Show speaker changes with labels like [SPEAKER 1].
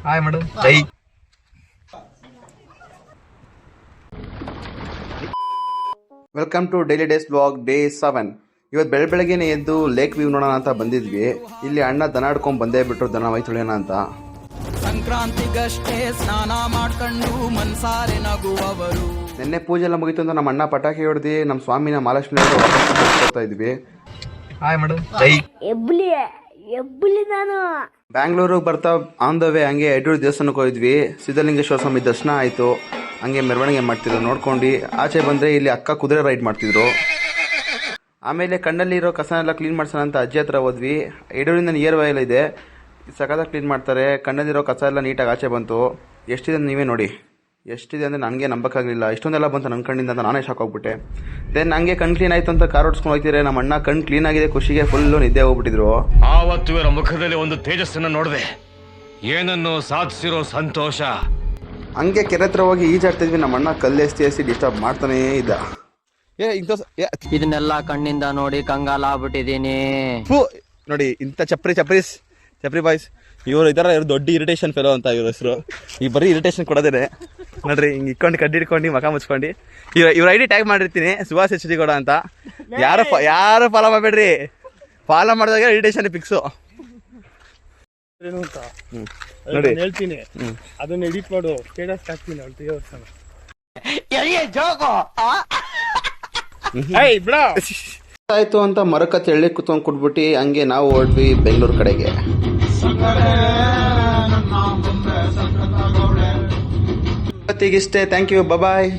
[SPEAKER 1] Hi ಮಾಡು. ಜೈ.
[SPEAKER 2] Welcome to daily days blog day 7. ಇವತ್ತು ಬೆಳಗ್ಗೆನೆ ಎದ್ದು ಲೇಕ್ ವ್ಯೂ ನೋಡೋಣ ಅಂತ ಬಂದಿದ್ವಿ. ಇಲ್ಲಿ ಅಣ್ಣ ದನ ಆಡ್ಕೊಂಡ್ ಬಂದೇ ಬಿಟ್ರು, ದನ ಮೈ ತೊಳೆಯೋಣ ಅಂತ.
[SPEAKER 3] ಸಂಕ್ರಾಂತಿಗಷ್ಟೇ ಸ್ನಾನ ಮಾಡ್ಕೊಂಡು ಮನ್ಸಾರೆ ನಗುವವರು.
[SPEAKER 2] ನಿನ್ನೆ ಪೂಜೆ ಎಲ್ಲ ಮುಗಿತು ಅಂತ ನಮ್ಮ ಅಣ್ಣ ಪಟಾಕಿ ಹೊಡೆದಿ ನಮ್ಮ ಸ್ವಾಮಿನ ಮಹಾಲಕ್ಷ್ಮಿ ಹೋಗ್ತಾ ಇದ್ವಿ.
[SPEAKER 1] ಹಾಯ್ ಮಾಡು. ಜೈ.
[SPEAKER 4] ಎಬ್ಬುಲಿ ನಾನು
[SPEAKER 2] ಬ್ಯಾಂಗ್ಳೂರಿಗೆ ಬರ್ತಾ ಆನ್ ದ ವೇ ಹಂಗೆ ಯಡೂರು ದೇವಸ್ಥಾನಕ್ಕೆ ಹೋಗಿದ್ವಿ. ಸಿದ್ಧಲಿಂಗೇಶ್ವರ ಸ್ವಾಮಿ ದರ್ಶನ ಆಯಿತು. ಹಂಗೆ ಮೆರವಣಿಗೆ ಮಾಡ್ತಿದ್ರು ನೋಡ್ಕೊಂಡು ಆಚೆ ಬಂದರೆ ಇಲ್ಲಿ ಅಕ್ಕ ಕುದುರೆ ರೈಡ್ ಮಾಡ್ತಿದ್ರು. ಆಮೇಲೆ ಕಣ್ಣಲ್ಲಿರೋ ಕಸನೆಲ್ಲ ಕ್ಲೀನ್ ಮಾಡ್ಸೋಣ ಅಂತ ಅಜ್ಜಿ ಹತ್ರ ಹೋದ್ವಿ. ಯಡೂರಿಂದ ನಿಯರ್ ಬೈ ಎಲ್ಲ ಇದೆ, ಸಖತ್ತಾಗಿ ಕ್ಲೀನ್ ಮಾಡ್ತಾರೆ. ಕಣ್ಣಲ್ಲಿರೋ ಕಸ ಎಲ್ಲ ನೀಟಾಗಿ ಆಚೆ ಬಂತು. ಎಷ್ಟಿದೆ ನೀವೇ ನೋಡಿ, ಎಷ್ಟಿದೆ ಅಂದರೆ ನನಗೆ ನಂಬಕ್ಕಾಗಲಿಲ್ಲ. ಇಷ್ಟೊಂದೆಲ್ಲ ಬಂತು ನನ್ನ ಕಣ್ಣಿಂದ ಅಂತ ನಾನೇ ಶಾಕ್ ಹೋಗ್ಬಿಟ್ಟೆ. ದೆನ್ ಹಂಗೆ ಕಣ್ ಕ್ಲೀನ್ ಆಯಿತು ಅಂತ ಕಾರ್ ಓಡಿಸ್ಕೊಂಡು ಹೋಗ್ತಿದ್ರೆ ನಮ್ಮ ಅಣ್ಣ ಕಣ್ ಕ್ಲೀನ್ ಆಗಿದೆ ಖುಷಿಗೆ ಫುಲ್ಲು ನಿದ್ದೆ ಹೋಗ್ಬಿಟ್ಟಿದ್ರು.
[SPEAKER 5] ಆವತ್ತು ಇವರ ಮುಖದಲ್ಲಿ ಒಂದು ತೇಜಸ್ಸನ್ನು ನೋಡಿದೆ, ಏನನ್ನು ಸಾಧಿಸಿರೋ ಸಂತೋಷ.
[SPEAKER 2] ಹಂಗೆ ಕೆರೆ ಹತ್ರ ಹೋಗಿ ಈಜಾಡ್ತಿದ್ವಿ. ನಮ್ಮ ಅಣ್ಣ ಕಲ್ಲು ಎಸ್ತಿ ಡಿಸ್ಟರ್ಬ್ ಮಾಡ್ತಾನೇ ಇದ್ದ.
[SPEAKER 3] ಇದನ್ನೆಲ್ಲ ಕಣ್ಣಿಂದ ನೋಡಿ ಕಂಗಾಲ ಆಗ್ಬಿಟ್ಟಿದೀನಿ.
[SPEAKER 1] ನೋಡಿ ಇಂಥ ಚಪ್ರಿ ಬಾಯ್ಸ್ ಇವರು ಇದರ ದೊಡ್ಡ ಇರಿಟೇಷನ್ ಫೆಲೋ ಅಂತ ಇವ್ರ ಹೆಸರು. ಈ ಬರೀ ಇರಿಟೇಷನ್ ಕೊಡೋದೇನೆ ನೋಡ್ರಿ, ಹಿಂಗೆ ಇಟ್ಕೊಂಡು ಕಡ್ಡಿ ಹಿಡ್ಕೊಂಡು ಮಕ ಮುಚ್ಕೊಂಡು ಇವ್ರ ಐಡಿ ಟ್ಯಾಗ್ ಮಾಡಿರ್ತೀನಿ, ಸುಭಾಷ್ ಎಚ್ ಡಿ ಗೌಡ ಅಂತ. ಯಾರು ಫಾಲೋ ಮಾಡಬೇಡ್ರಿ, ಫಾಲೋ ಮಾಡಿದಾಗ ಇರಿಟೇಷನ್ ಫಿಕ್ಸು. ನೋಡಿ
[SPEAKER 6] ಹೇಳ್ತೀನಿ, ಅದನ್ನ ಎಡಿಟ್ ಮಾಡು, ಸ್ಟೇಟಸ್ ಹಾಕ್ತೀನಿ ಅಂತ ದೇವಸ್ಥಾನ.
[SPEAKER 2] ಆಯ್ತು ಅಂತ ಮರಕ ತೆಳ್ಳಿ ಕುತ್ಕೊಂಡು ಕೊಟ್ಬಿಟ್ಟು ಹಂಗೆ ನಾವು ಹೊರಡ್ವಿ ಬೆಂಗಳೂರು ಕಡೆಗೆ. ಇವತ್ತಿಗಿಷ್ಟೇ. Thank you, bye.